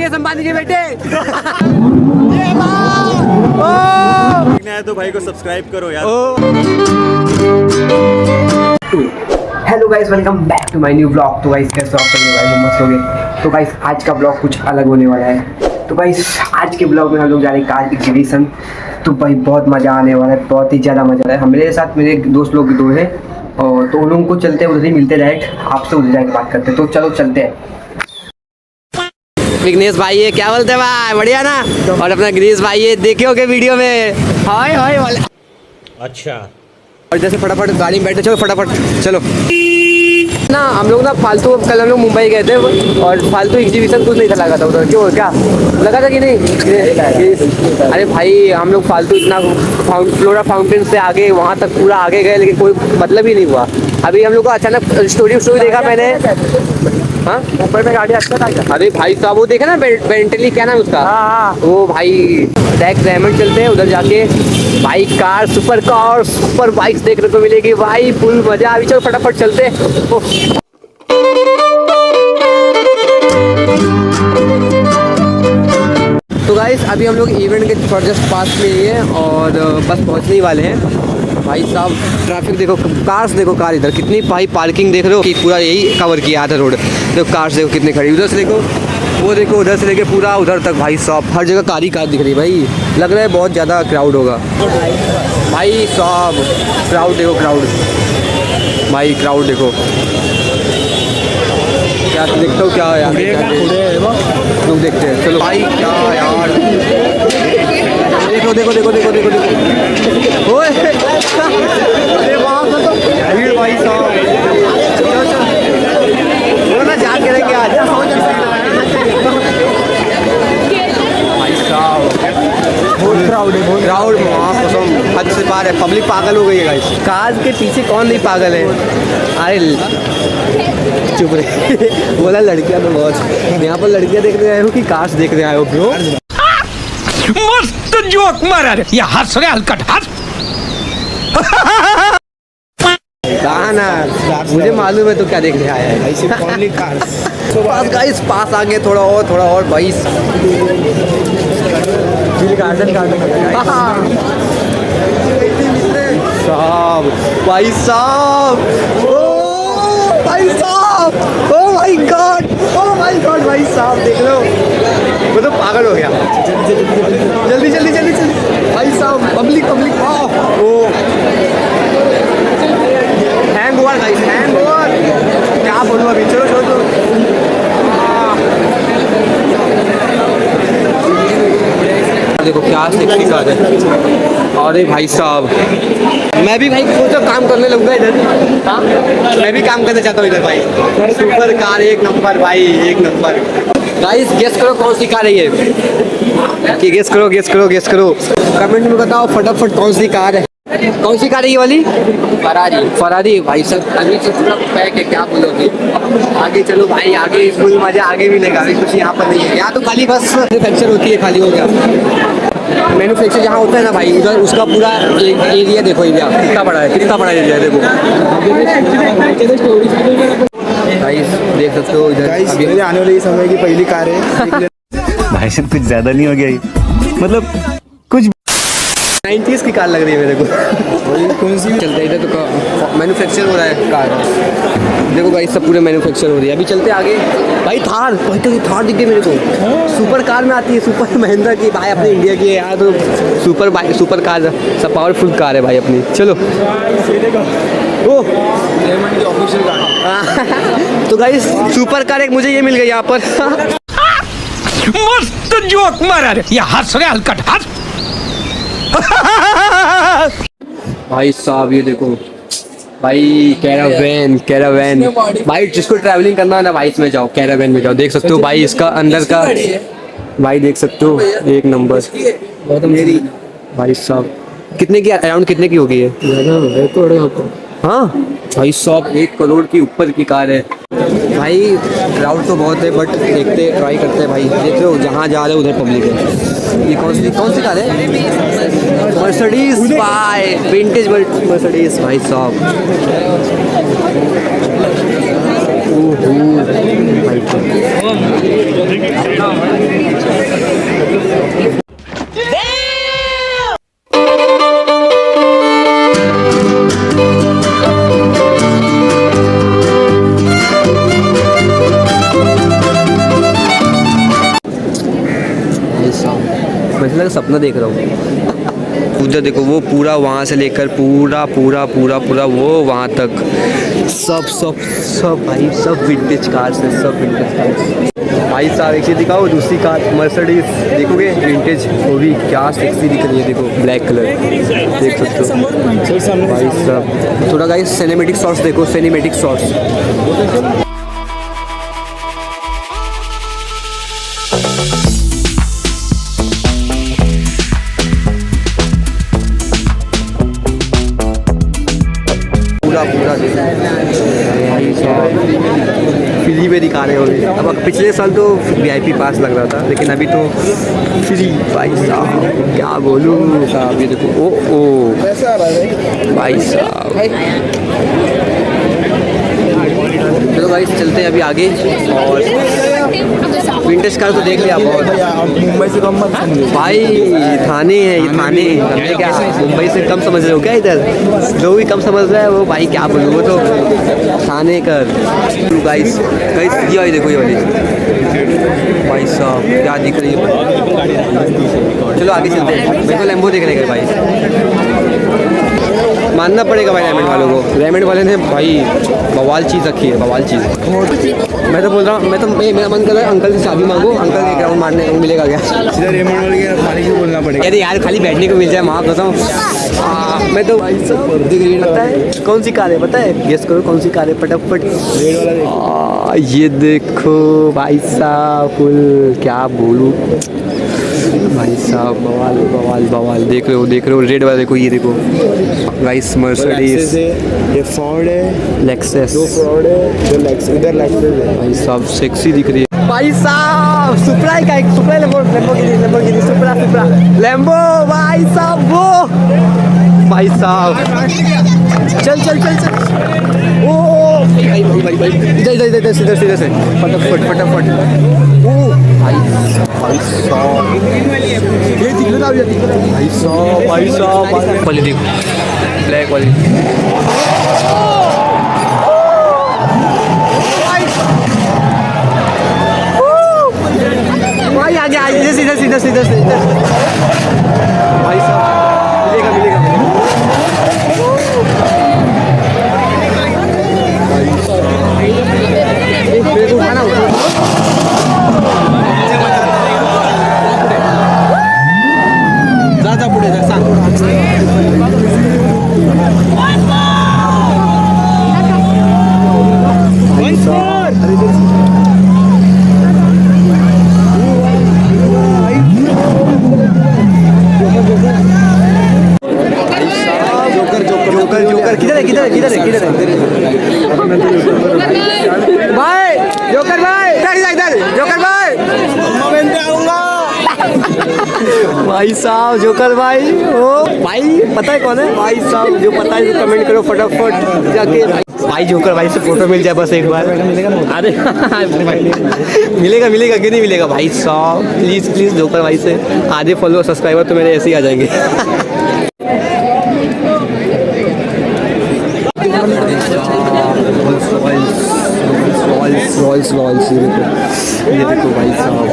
मुकेश अंबानी के बेटे। तो भाई को सब्सक्राइब करो यार। Hello guys, welcome back to my new blog. तो गाइस कैसे आप सभी भाई मस्त हो गए। तो गाइस आज का ब्लॉग कुछ अलग होने वाला है। तो गाइस आज के ब्लॉग में हम लोग जा रहे हैं कार एग्जीबिशन। तो भाई बहुत मज़ा आने वाला है, बहुत ही ज़्यादा मज़ा आ रहा है। मेरे साथ मेरे दोस्त लोग दो हैं और तो उन लोगों को चलते हैं, उधर ही मिलते डायरेक्ट आपसे उधर जाके बात करते हैं। तो चलो चलते हैं। विघ्नेश भाई ये क्या बोलते हैं भाई, बढ़िया ना। और अपना गिरीश भाई ये देखे होगे वीडियो में, हाय हाय वाले। अच्छा और जैसे फटाफट गाड़ी में बैठे, चलो फटाफट चलो ना। हम लोग ना फालतू, कल हम लोग मुंबई गए थे और फालतू एग्जीबिशन कुछ नहीं था लगा था उधर। क्यों, क्या लगा था कि नहीं? अरे भाई हम लोग फालतू इतना फ्लोरा फाउंटेन से आगे वहाँ तक पूरा आगे गए, लेकिन कोई मतलब ही नहीं हुआ। अभी हम लोग को अचानक स्टोरी देखा मैंने। हाँ ऊपर में गाड़ी अच्छा था। अरे भाई साहब वो देखे ना बेंटली, क्या नाम उसका? वो भाई डायरेक्ट डायमंड चलते हैं उधर जाके। भाई कार, सुपर बाइक्स देखने को मिलेगी भाई, फुल मजा। अभी चलो फटाफट चलते हैं। तो गाइस अभी हम लोग इवेंट के जस्ट पास में ही हैं और बस पहुंचने ही वाले हैं। भाई साहब ट्रैफिक देखो, कार्स देखो, कार इधर कितनी भाई पार्किंग देख रहे हो कि पूरा यही कवर किया आधा रोड। देखो कार्स देखो कितनी खड़ी, उधर से देखो, वो देखो, उधर से लेके पूरा उधर तक भाई साहब हर जगह कार ही कार दिख रही है भाई। लग रहा है बहुत ज़्यादा क्राउड होगा भाई साहब। क्राउड देखो, क्राउड भाई, क्राउड देखो। क्या देखते हो क्या यार, लोग देखते हैं। चलो भाई क्या यार, देखो देखो देखो देखो देखो देखो, ओए अरे वहाँ पर तो भीड़ भाई साहब। वो ना जाके रहेंगे आज भाई साहब, बहुत क्राउड है, बहुत क्राउड। वहाँ कसम हद से पार है, पब्लिक पागल हो गई है गाइस। कार के पीछे कौन नहीं पागल है? अरे चुप रहे। बोला लड़कियाँ तो बहुत, यहाँ पर लड़कियाँ देखने आए हो कि कार्स देखने आए हो ब्रो? मस्त जोक मारा रे, ये हंस रहे हलकट हंस। कहा ना, मुझे मालूम है तो क्या देखने आया है। पास गाइस, पास आगे थोड़ा और भाई साहब, भाई साहब, ओ भाई साहब, oh my God, oh my God भाई साहब देख लो, वो तो पागल हो गया। जल्दी जल्दी जल्दी जल्दी भाई साहब, public public, oh hangover guys, hangover. क्या बोलूँ अभी, चलो चलो चलो। देखो क्या सेक्सी कार है। अरे भाई साहब, मैं भी भाई सोचो काम करने लगूंगा इधर। हाँ मैं भी काम करना चाहता हूँ इधर भाई। सुपर कार एक नंबर भाई, एक नंबर। गाइस गेस करो कौन सी कार है ये, कि गेस करो गेस करो गेस करो, कमेंट में बताओ फटाफट कौन सी कार है। कौन सी कार है ये वाली? फरारी। फरारी भाई साहब अभी से पूरा पैक है, क्या बोलोगे? आगे चलो भाई, आगे फुल मजा आगे मिलेगा। अभी कुछ यहाँ पर नहीं है, यहाँ तो खाली बस मैन्युफैक्चर होती है, खाली हो गया। मैन्युफैक्चर जहाँ होता है ना भाई, उधर उसका पूरा एरिया देखो, एरिया कितना बड़ा है, कितना बड़ा एरिया है देखो गाइस, देख सकते हो इधर। मेरे आने वाले समय की पहली कार है। भाई साहब कुछ ज्यादा नहीं हो गया ये, मतलब कुछ 90s की कार लग रही है मेरे को। कौन सी चलते हैं इधर, तो मैन्युफैक्चर हो रहा है कार। देखो भाई सब पूरे मैन्युफैक्चर हो रही है। अभी चलते आगे भाई। थार भाई, तो थार दिख गई मेरे को, सुपर कार में आती है, सुपर महिंद्रा की भाई, अपने इंडिया की है यार। तो सुपर बाइक, सुपर कार सब पावरफुल कार है भाई अपनी। चलो ओह ऑफिशियल कार। तो गाइस सुपर कार एक मुझे ये मिल गई यहाँ पर। मस्त जोक मारा रे, ये हंस रहे हलकट हंस। भाई साहब ये देखो भाई, कैरावैन कैरावैन भाई, जिसको ट्रैवलिंग करना है ना भाई इसमें जाओ, कैरावैन में जाओ। देख सकते हो भाई इसका अंदर का भाई, देख सकते हो एक नंबर भाई साहब। कितने की अराउंड, कितने की होगी ये? हाँ भाई साहब 1 करोड़ की ऊपर की कार है भाई। क्राउड तो बहुत है बट देखते ट्राई करते हैं भाई। देख रहे हो जहाँ जा रहे हो उधर पब्लिक है। ये कौन सी कार है? मर्सिडीज भाई, विंटेज मर्सिडीज भाई साहब। लगा सपना देख रहा हूँ। उधर देखो वो पूरा वहाँ से लेकर पूरा पूरा पूरा पूरा वो वहाँ तक सब सब सब भाई सब विंटेज कार्स है, सब विंटेज कार्स। भाई साहब एक चीज़ दिखाओ, दूसरी कार मर्सिडीज देखोगे विंटेज, वो भी क्या सेक्सी दिख रही है। देखो ब्लैक कलर देख सकते हो भाई साहब। थोड़ा गाइस सिनेमैटिक शॉट्स देखो, सिनेमैटिक शॉट्स। पूरा पूरा फ्री में दिखा रहे होंगे। अब पिछले साल तो VIP पास लग रहा था, लेकिन अभी तो फ्री। भाई साहब क्या बोलूँ साहब, ये देखो ओ भाई साहब। चलो भाई चलते हैं अभी आगे। और विंटेज कार तो देख लिया बहुत। मुंबई से कम मत समझो भाई थाने है ये, थाने हमने क्या मुंबई से कम समझ रहे हो क्या? इधर जो भी कम समझ रहा है वो भाई क्या बोलूँ, वो तो थाने कर। गाइस गाइस ये वाली देखो, ये वाली भाई साहब क्या दिख रही है। चलो आगे चलते हैं, मेरे को लैम्बो देखने का भाई, मानना पड़ेगा भाई रेमंड वालों को। रेमंड वाले ने भाई बवाल चीज़ रखी है, बवाल चीज़। मैं तो बोल रहा हूँ, मेरा मन कर रहा है अंकल से चाबी मांगो, अंकल के ग्राउंड मारने को मिलेगा क्या? सीधा रेमंड वाले के मालिक को बोलना पड़ेगा। यदि यार खाली बैठने को मिल जाए माँ कसम। मैं तो भाई सब पता है कौन सी कार है, पता है? गेस करो कौन सी कार है फटाफट। रेड वाला देखो। ये देखो भाई साहब, फुल क्या बोलूँ भाई साहब, बवाल बवाल बवाल। देख रहे हो रेड वाला देखो, ये देखो गाइस मर्सिडीज, ये फोर्ड है, लेक्सस। दो फोर्ड है, दो लेक्स, इधर लेक्सस है भाई साहब सेक्सी दिख रही है भाई साहब। सुपरा का एक सुपरा लैम्बोर्गिनी सुपरा लैम्बो भाई साहब, वो भाई साहब चल चल चल चल। ओ भाई इधर सीधे से फटाफट। ओ भाई साहब ये दिख रहा है भाई साहब वाली देखो, ब्लैक वाली भाई आगे आगे सीधा भाई साहब मिलेगा मेरे को उठाना जा पुढे जा सांग। जोकर किधर है भाई? जोकर भाई इधर जोकर भाई, भाई साहब जोकर भाई। ओ भाई पता है कौन है भाई साहब? जो पता है तो कमेंट करो फटाफट जाके। भाई जोकर भाई से फोटो मिल जाए बस एक बार। अरे मिलेगा क्यों नहीं मिलेगा भाई साहब? प्लीज़ जोकर भाई से आधे फॉलोअर सब्सक्राइबर तो मेरे ऐसे ही आ जाएंगे। रॉल्स ये देखो भाई साहब।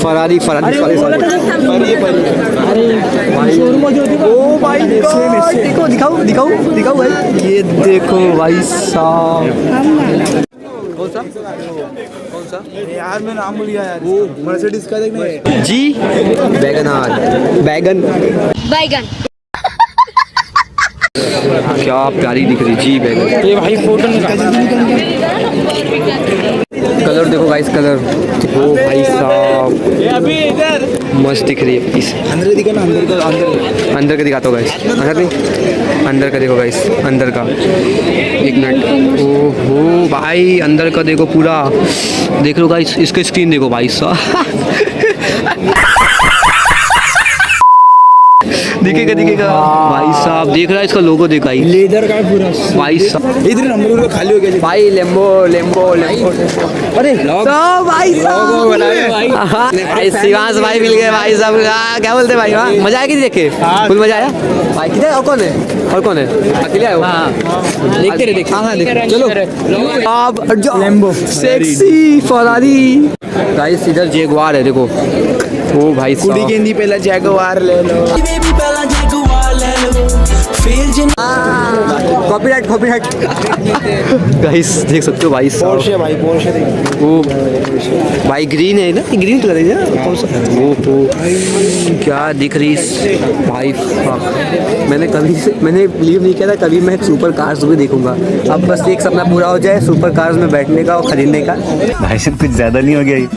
फरारी ओ भाई देखो दिखाओ भाई, ये देखो भाई साहब। कौन सा यार मैं नाम भूल गया यार, वो मर्सिडीज का देखना जी, बैगन क्या प्यारी दिख रही जी बैगन। ये भाई फोटो कलर देखो गाइस, कलर देखो भाई साहब मस्त दिख रही है। इस अंदर दिखा ना, अंदर का दिखाता हूँ गाइस, अंदर का देखो गाइस, अंदर का एक मिनट। ओहो भाई अंदर का देखो पूरा, देख लो गाइस इसका स्क्रीन देखो भाई साहब। दिखेगा भाई साहब, देख रहा है इसका लोगो देखा ही, लेदर का पूरा भाई साहब। इधर नंबर खाली हो गया भाई लेम्बो अरे भाई साहब भाई शिवांश भाई मिल गए भाई सब। क्या बोलते हैं भाई? हाँ मजा आया कि देख के? फुल मजा आया भाई। किधर और कौन है? और कौन है? अकेले आए हो? देखते रहे देखते। हाँ देखते चलो। अब लैम्बो सेक्सी फरारी गाइस। इधर जैगुआर है देखो। ओ भाई कुड़ी गेंदी पहला जैगुआर ले लो। कॉपीराइट कॉपीराइट गाइस देख सकते हो भाई साहब। पोर्शे भाई पोर्शे देख। वो भाई ग्रीन है ना, ग्रीन कलर है ना कौन सा? वो क्या दिख रही भाई। मैंने बिलीव नहीं किया था कभी मैं सुपर कार्स भी देखूंगा। अब बस एक सपना पूरा हो जाए, सुपर कार्स में बैठने का और खरीदने का। भाई साहब कुछ ज्यादा नहीं हो गया ये?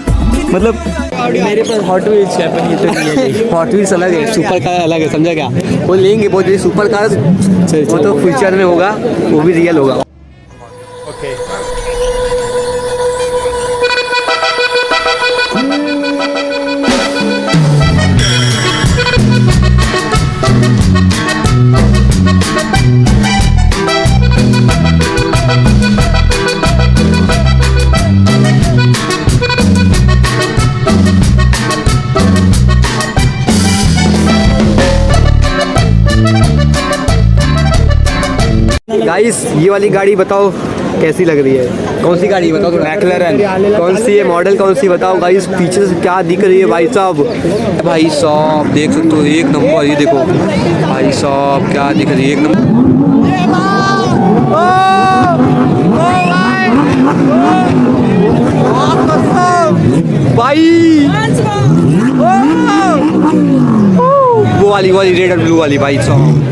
मतलब मेरे पास हॉट व्हील्स है पर ये तो नहीं है। हॉट व्हील्स अलग है, सुपर कार अलग है, समझा क्या? वो लेंगे बहुत जल्दी सुपर कार्स, वो तो फ्यूचर में होगा, वो भी रियल होगा। गाइस ये वाली गाड़ी बताओ कैसी लग रही है? कौन सी गाड़ी बताओ? मैकलैरन। कौन सी है मॉडल? कौन सी बताओ गाइस? पीछे से क्या दिख रही है भाई साहब? भाई साहब देख सकते हो एक नंबर। ये देखो भाई साहब क्या दिख रही है, एक नंबर भाई। वो वाली रेड और ब्लू वाली भाई साहब।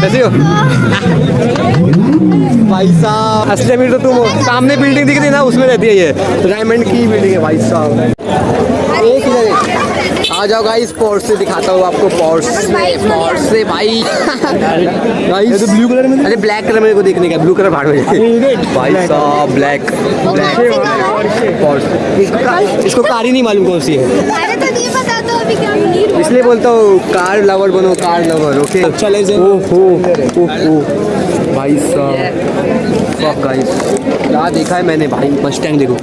कैसे हो भाई साहब? असली अमीर तो तुम हो। सामने बिल्डिंग दिख रही है ना, उसमें रहती है ये, डायमंड की बिल्डिंग है भाई साहब। एक इधर आ जाओ गाइस, पोर्श से दिखाता हूँ आपको। पोर्श से भाई गाइस तो ब्लू कलर में, अरे ब्लैक कलर मेरे को देखने का। ब्लू कलर भाड़ में भाई साहब। Black Porsche. इसको कार ही नहीं मालूम कौन सी है, इसलिए बोलता हूँ कार लवर बनो, कार लवर। ओके चले ओहो भाई साहब गाइस क्या देखा है मैंने भाई? मस्टैंग देखो।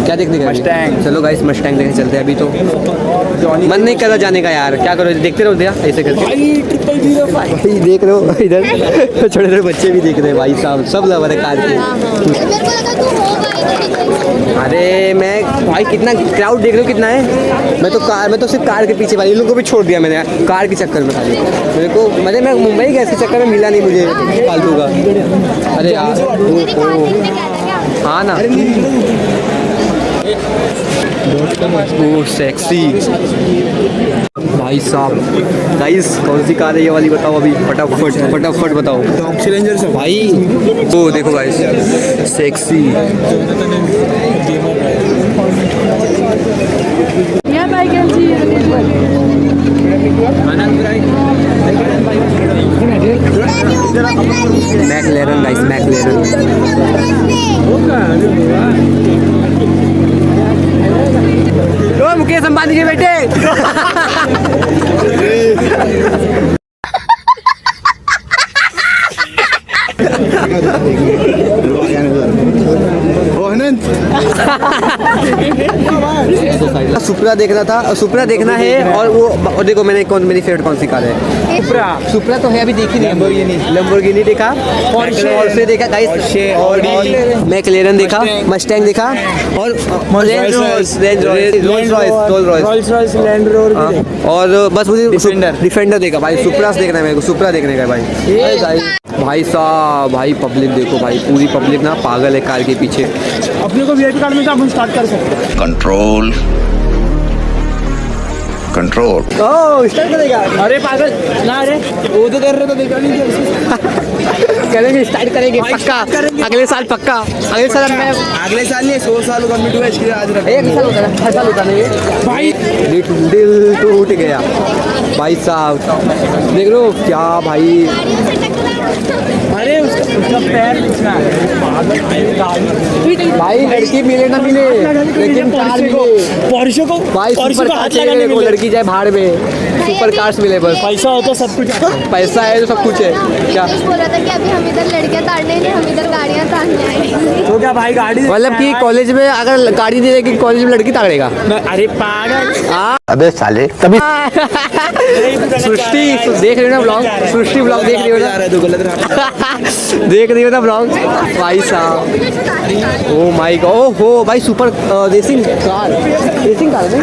क्या देखने का? मस्टैंग। चलो गाइस मस्टैंग देखने चलते हैं। अभी तो मन नहीं कर रहा जाने का यार, क्या करो देखते रहो भैया ऐसे करके। भाई देख रहे हो इधर छोटे छोटे बच्चे भी देख रहे हैं भाई साहब, सब लवर है कार के। अरे मैं भाई कितना क्राउड देख रहे हो कितना है? मैं तो सिर्फ कार के पीछे वाली लोगों को भी छोड़ दिया मैंने कार के चक्कर में खाली। मेरे को मैं मुंबई गया इसके चक्कर में मिला नहीं मुझे फालतू का। अरे यार हाँ ना वो सेक्सी भाई साहब। गाइस कौन सी कार है ये वाली बताओ अभी फटाफट बताओ। चैलेंजर से भाई वो देखो guys sexy. McLaren guys, McLaren. Mukesh Ambani के बेटे। सुपरा देखना था, सुपरा देखना है। और देखो मैंने मेरी फेवरेट कौन सी कार है? सुपरा तो है अभी देखी नहीं। लैम्बोर्गिनी देखा, पोर्शे देखा गाइस, और मैकलैरन देखा, मस्टैंग देखा, और रोल्स रॉयस लैंड रोवर, और बस मुझे डिफेंडर देखा भाई। सुपरा देखना है मेरे को, सुपरा देखने का भाई। भाई साहब भाई पब्लिक देखो भाई, पूरी पब्लिक ना पागल है कार के पीछे। अपने को वीआईपी कार्ड में तो अपन स्टार्ट कर सकते हैं। कंट्रोल ओह स्टार्ट करेगा? अरे पागल ना, अरे वो तो कर रहे तो देखा नहीं। करेंगे स्टार्ट करेंगे पक्का, अगले साल पक्का। अगले साल मैं अगले साल नहीं 100 साल कंप्लीट हुआ इसके लिए आज रख। एक साल होता है, हर साल होता नहीं भाई। दिल टूट गया भाई साहब। देख लो क्या भाई। अरे उसका पैर दिखना है। भाई लड़की मिले ना मिले लेकिन कार मिले पोर्शे को भाई सुपर कार चाहिए वो लड़की जाए भाड़ में सुपर कार्स मिले बस पैसा हो तो सब कुछ पैसा है तो सब कुछ है क्या बोल रहा था कि अभी हम इधर लड़कियां ताड़ने नहीं हम इधर गाड़ियां ताड़ने आए तो क्या भाई गाड़ी मतलब कि कॉलेज में अगर गाड़ी दे देगी कॉलेज में लड़की ताड़ेगा अरे पागल अबे साले तभी सृष्टि देख रही हो ना ब्लॉग सृष्टि ब्लॉग देख रही हो ना देख रही हो ना ब्लॉग भाई साहब ओ माय गॉड ओहो भाई सुपर रेसिंग कार है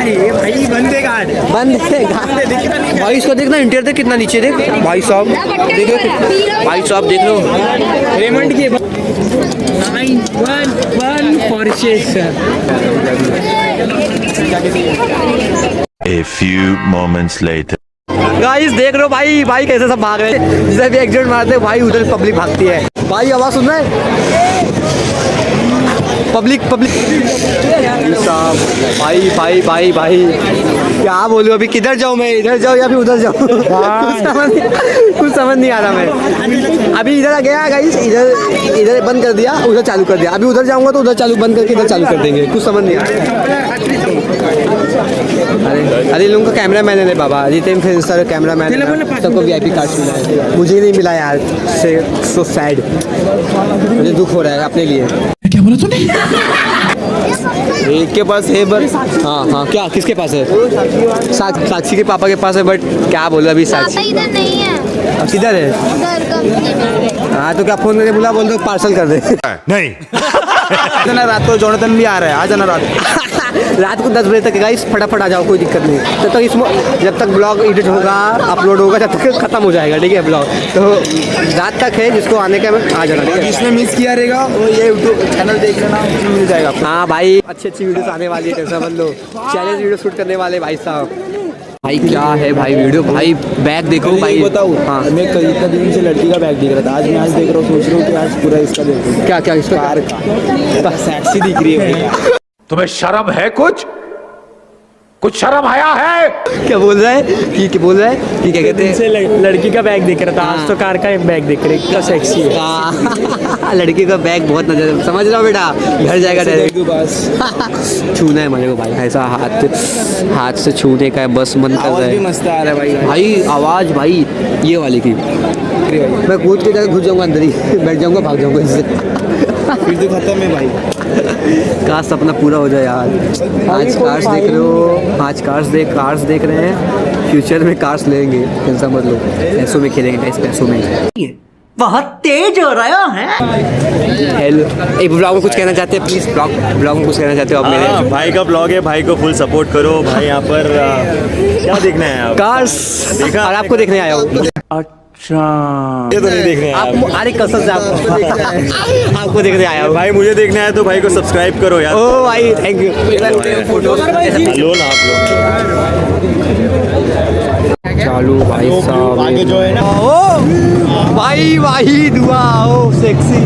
अरे भाई बंदे गाड़ी बंद है भाई इसको देखना इंटीरियर देख कितना नीचे देख भाई साहब देख लो भाई साहब देख लो पेमेंट के 911 Porsche A few moments later. Guys देख लो भाई भाई कैसे सब भाग रहे हैं जिसे भी एक्सीडेंट मारते हैं भाई उधर पब्लिक भागती है भाई आवाज सुन रहे हैं पब्लिक साहब भाई भाई भाई भाई क्या बोलूं अभी किधर जाऊं मैं इधर जाऊं या फिर उधर जाऊं कुछ समझ नहीं आ रहा मैं अभी इधर आ गया गाइस इधर बंद कर दिया उधर चालू कर दिया अभी उधर जाऊंगा तो उधर चालू बंद करके इधर चालू कर देंगे कुछ समझ नहीं आ रहा अरे लोगों का कैमरा मैन है बाबा जितेंद्र फिर सर कैमरा मैन सबको VIP कार्ड मिला है मुझे नहीं मिला यार सो सैड मुझे दुख हो रहा है अपने लिए क्या बोला तूने? एक के पास है बट हाँ क्या किसके पास है साक्षी के पापा के पास है बट क्या बोलो अभी पापा साक्षी इधर नहीं है अब किधर है उधर कंपनी में हाँ तो क्या फोन करके बुला बोल दो पार्सल कर दे नहीं ना रात को जोनाथन भी आ रहा है आ जाना रात को 10 बजे तक गाइस फटाफट आ जाओ कोई दिक्कत नहीं तब तक इसमें जब तक ब्लॉग एडिट होगा अपलोड होगा जब तक खत्म हो जाएगा ठीक है ब्लॉग तो रात तक है जिसको आने का आ जाना ठीक है जिसने मिस किया रहेगा वो ये यूट्यूब चैनल देख लेना उसमें मिल जाएगा आपको। हाँ भाई अच्छी वीडियोस आने वाली है टेंशन मत लो चैलेंज वीडियो शूट करने वाले भाई साहब भाई क्या है भाई वीडियो भाई बैग देखो भाई बताऊँ हाँ मैं कल इतना दिन से लड़की का बैग देख रहा था आज मैं आज देख रहा हूँ सोच रहा हूँ कि आज पूरा इसका देखूँ क्या क्या इसका कार का सेक्सी दिख रही है तुम्हें शर्म है कुछ शर्म आया है? क्या बोल रहा है कि बोल रहा है कि क्या कहते हैं से लड़की का बैग देख रहा था आज तो कार का एक बैग देख रहे इतना सेक्सी है हाँ, लड़की का बैग बहुत नजर समझ रहा हूँ बेटा घर जाएगा डायरेक्ट बस छूना है मेरे को भाई ऐसा हाथ से छूने का है बस मन कर आवाज रहा भी है मस्त आ रहा है भाई भाई आवाज भाई ये वाली की मैं कूद के जाकर घुस जाऊंगा अंदर ही बैठ जाऊंगा भाग जाऊंगा इससे फिर तो खत्म है भाई काश सपना पूरा हो जाए यार आज कार्स देख रहे हो आज कार्स देख रहे हैं फ्यूचर में कार्स लेंगे टेंशन मत लो पैसों में खेलेंगे गाइस पैसों में बहुत तेज हो रहा है। हेलो एक ब्लॉग में कुछ कहना चाहते हैं प्लीज ब्लॉग में कुछ कहना चाहते हो आप मेरे भाई का ब्लॉग है भाई को फुल सपोर्ट करो भाई यहाँ पर क्या देखना है आप कार्स और आपको देखने आया हूँ ये तो नहीं देखने आया आप अरे कसम से आपको देखने आया हूँ भाई मुझे देखना है तो भाई को सब्सक्राइब करो यार ओ भाई थैंक यू फोटो लो ना आप लोग चालू भाई साहब आगे जो है ना ओ भाई दुआ ओ सेक्सी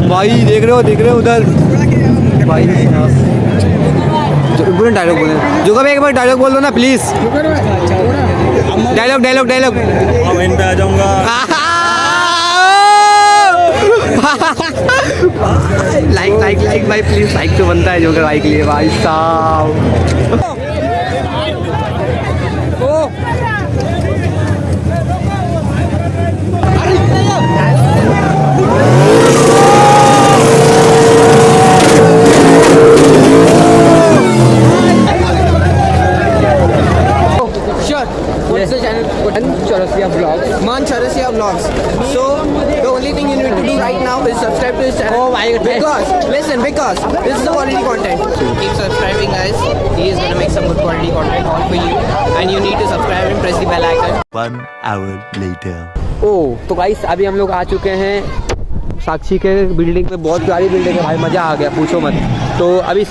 भाई देख रहे हो उधर भाई पूरा डायलॉग बोले जो कभी एक बार डायलॉग बोल दो ना प्लीज डायलॉग हम इन पे आ जाऊंगा लाइक भाई प्लीज लाइक तो बनता है जो कर भाई के लिए भाई साहब What's the channel? Chaurasia Vlogs. Man Chaurasia Vlogs. So the only thing you need to do right now is subscribe to his channel. Oh my God. Because this is the quality content. Keep subscribing, guys. He is gonna make some good quality content all for you, and you need to subscribe and press the bell icon. 1 hour later. तो guys अभी हम लोग आ चुके हैं साक्षी के building में बहुत प्यारी बिल्डिंग है भाई मज़ा आ गया पूछो मत तो अभी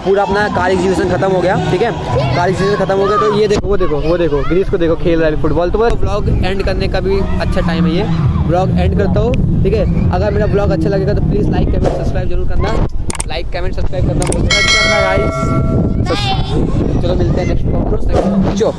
पूरा अपना कार एग्जीबिशन खत्म हो गया ठीक है कार एग्जीबिशन खत्म हो गया तो ये देखो वो देखो ग्रीस को देखो खेल रहा है फुटबॉल तो ब्लॉग एंड करने का भी अच्छा टाइम है ये ब्लॉग एंड करता हूँ ठीक है अगर मेरा ब्लॉग अच्छा लगेगा तो प्लीज़ लाइक कमेंट सब्सक्राइब जरूर करना लाइक कमेंट सब्सक्राइब करना गाइस चलो मिलते हैं नेक्स्ट ब्लॉग